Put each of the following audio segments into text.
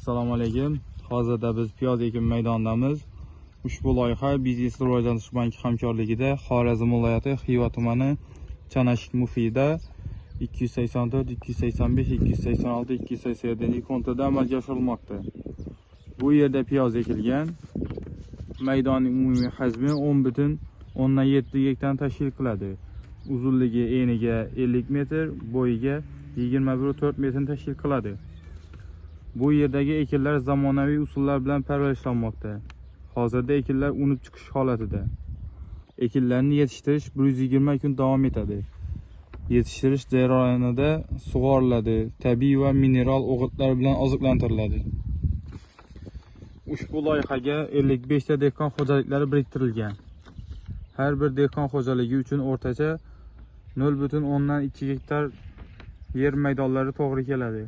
Assalomu alaykum. Hozirda biz piyoz ekim maydonidamiz. Ushbu loyiha Biznes rivojlanish banki hamkorligida Xorazm viloyati Xiva tumani Chanashik Mufida 284, 285, 286, 287 kontida amalga oshirilmoqda. Bu yerda piyoz ekilgan. Maydonning umumiy hajmi 10,7 gektar tashkil qiladi. Uzunligi eniga 50 metr, bo'yiga 21,4 metr tashkil qiladi. Bu yerdagi ekinlar zamonaviy usullar bilan parvarishlanmoqda. Hozirda ekinlar unib chiqish holatida. Ekinlarni yetishtirish 120 kun davom etadi. Yetishtirish jarayonida sug'oriladi, tabiiy va mineral o'g'itlar bilan oziqlantiriladi. Ushbu loyihaga 55 ta dehqon xo'jaliklari biriktirilgan. Har bir dehqon xo'jaligi uchun o'rtacha 0,2 gektar yer maydonlari to'g'ri keladi.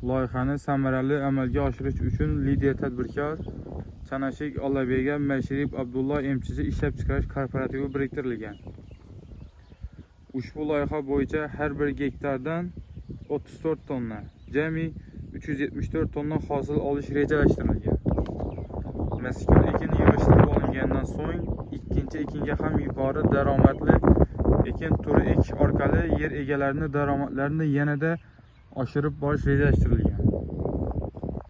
Loyihani samarali amalga oshirish uchun lider tadbirkor Chanashik Ollabega Mashrib Abdulloh MCC ishlab chiqarish kooperativi biriktirilgan. Ushbu loyiha bo'yicha har bir gektardan 34 tonna, jami 374 tonna hosil olish rejalashtirilgan. Mazkur ekin yig'ishtirib olingandan so'ng ikkinchi ekinga ham yuqori daromadli ekin turi ekish orqali yer egalarining daromadlarini yanada oshirib borish rejalashtirilgan.